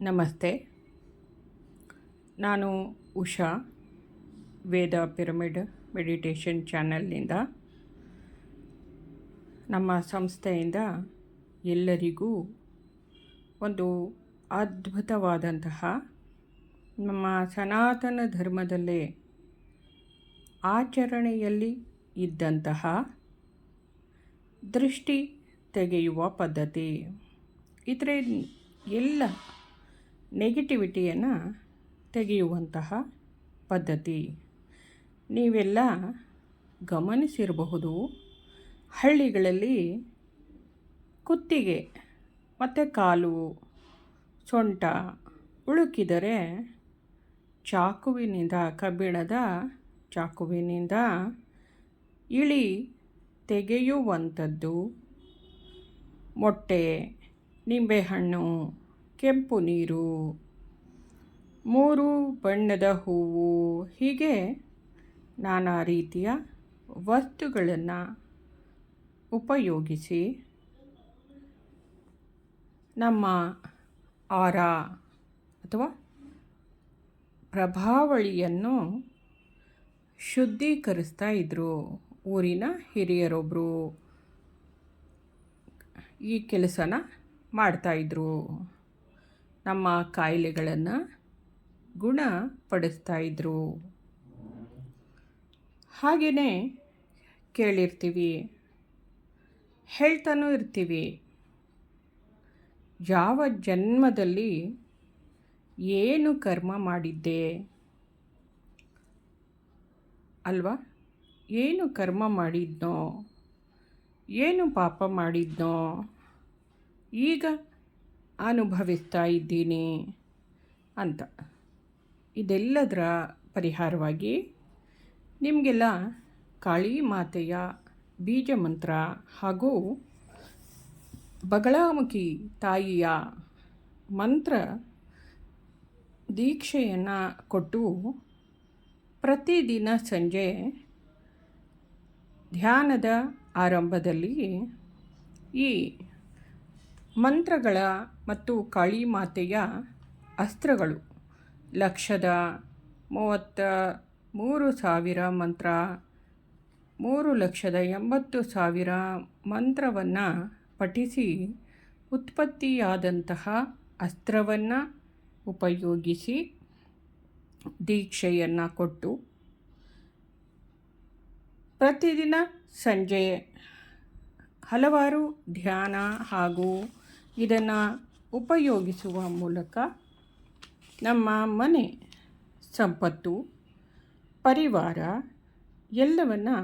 ನಮಸ್ತೆ. ನಾನು ಉಷಾ, ವೇದ pyramid meditation ಚಾನಲ್ನಿಂದ. ನಮ್ಮ ಸಂಸ್ಥೆಯಿಂದ ಎಲ್ಲರಿಗೂ ಒಂದು ಅದ್ಭುತವಾದಂತಹ ನಮ್ಮ ಸನಾತನ ಧರ್ಮದಲ್ಲೇ ಆಚರಣೆಯಲ್ಲಿ ಇದ್ದಂತಹ ದೃಷ್ಟಿ ತೆಗೆಯುವ ಪದ್ಧತಿ, ಇದರ ಎಲ್ಲ ನೆಗೆಟಿವಿಟಿಯನ್ನು ತೆಗೆಯುವಂತಹ ಪದ್ಧತಿ. ನೀವೆಲ್ಲ ಗಮನಿಸಿರಬಹುದು, ಹಳ್ಳಿಗಳಲ್ಲಿ ಕುತ್ತಿಗೆ ಮತ್ತು ಕಾಲು, ಸೊಂಟ ಉಳುಕಿದರೆ ಕಬ್ಬಿಣದ ಚಾಕುವಿನಿಂದ ಇಳಿ ತೆಗೆಯುವಂಥದ್ದು. ಮೊಟ್ಟೆ, ನಿಂಬೆಹಣ್ಣು, ಕೆಂಪು ನೀರು, 3 ಬಣ್ಣದ ಹೂವು, ಹೀಗೆ ನಾನಾ ರೀತಿಯ ವಸ್ತುಗಳನ್ನು ಉಪಯೋಗಿಸಿ ನಮ್ಮ ಆರಾ ಅಥವಾ ಪ್ರಭಾವಳಿಯನ್ನು ಶುದ್ಧೀಕರಿಸ್ತಾ ಇದ್ದರು. ಊರಿನ ಹಿರಿಯರೊಬ್ಬರು ಈ ಕೆಲಸನ ಮಾಡ್ತಾಯಿದ್ರು. ನಮ್ಮ ಕಾಯಿಲೆಗಳನ್ನು ಗುಣಪಡಿಸ್ತಾಯಿದ್ರು. ಹಾಗೆಯೇ ಕೇಳಿರ್ತೀವಿ, ಹೇಳ್ತಾನೂ ಇರ್ತೀವಿ, ಯಾವ ಜನ್ಮದಲ್ಲಿ ಏನು ಕರ್ಮ ಮಾಡಿದ್ದೆ ಅಲ್ವಾ, ಏನು ಕರ್ಮ ಮಾಡಿದ್ನೋ, ಏನು ಪಾಪ ಮಾಡಿದ್ನೋ ಈಗ ಅನುಭವಿಸ್ತಾ ಇದ್ದೀನಿ ಅಂತ. ಇದೆಲ್ಲದರ ಪರಿಹಾರವಾಗಿ ನಿಮಗೆಲ್ಲ ಕಾಳಿ ಮಾತೆಯ ಬೀಜ ಮಂತ್ರ ಹಾಗೂ ಬಗಳಾಮುಖಿ ತಾಯಿಯ ಮಂತ್ರ ದೀಕ್ಷೆಯನ್ನು ಕೊಟ್ಟು ಪ್ರತಿದಿನ ಸಂಜೆ ಧ್ಯಾನದ ಆರಂಭದಲ್ಲಿ ಈ ಮಂತ್ರಗಳ ಮತ್ತು ಕಾಳಿ ಮಾತೆಯ ಅಸ್ತ್ರಗಳು 1,33,000 ಮಂತ್ರ, 3,80,000 ಮಂತ್ರವನ್ನು ಪಠಿಸಿ ಉತ್ಪತ್ತಿಯಾದಂತಹ ಅಸ್ತ್ರವನ್ನು ಉಪಯೋಗಿಸಿ ದೀಕ್ಷೆಯನ್ನು ಕೊಟ್ಟು ಪ್ರತಿದಿನ ಸಂಜೆ ಹಲವಾರು ಧ್ಯಾನ ಹಾಗೂ ಇದನ್ನು ಉಪಯೋಗಿಸುವ ಮೂಲಕ ನಮ್ಮ ಮನೆ, ಸಂಪತ್ತು, ಪರಿವಾರ ಎಲ್ಲವನ್ನು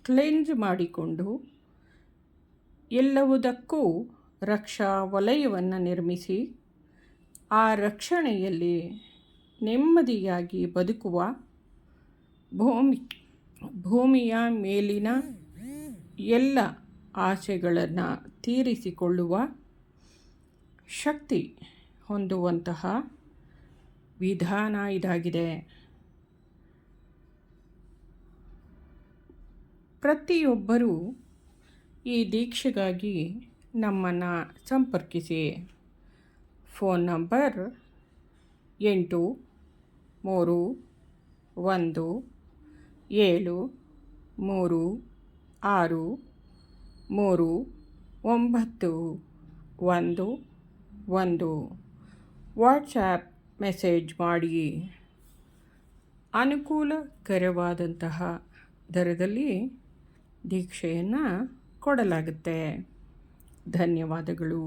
ಕ್ಲೆನ್ಸ್ ಮಾಡಿಕೊಂಡು ಎಲ್ಲವುದಕ್ಕೂ ರಕ್ಷಾ ವಲಯವನ್ನು ನಿರ್ಮಿಸಿ ಆ ರಕ್ಷಣೆಯಲ್ಲಿ ನೆಮ್ಮದಿಯಾಗಿ ಬದುಕುವ, ಭೂಮಿಯ ಮೇಲಿನ ಎಲ್ಲ ಆಸೆಗಳನ್ನು ತೀರಿಸಿಕೊಳ್ಳುವ ಶಕ್ತಿ ಹೊಂದುವಂತಹ ವಿಧಾನ ಇದಾಗಿದೆ. ಪ್ರತಿಯೊಬ್ಬರೂ ಈ ದೀಕ್ಷೆಗಾಗಿ ನಮ್ಮನ್ನು ಸಂಪರ್ಕಿಸಿ. Phone number 8131633911. ವಾಟ್ಸಾಪ್ ಮೆಸೇಜ್ ಮಾಡಿ. ಅನುಕೂಲಕರವಾದಂತಹ ದರದಲ್ಲಿ ದೀಕ್ಷೆಯನ್ನು ಕೊಡಲಾಗುತ್ತೆ. ಧನ್ಯವಾದಗಳು.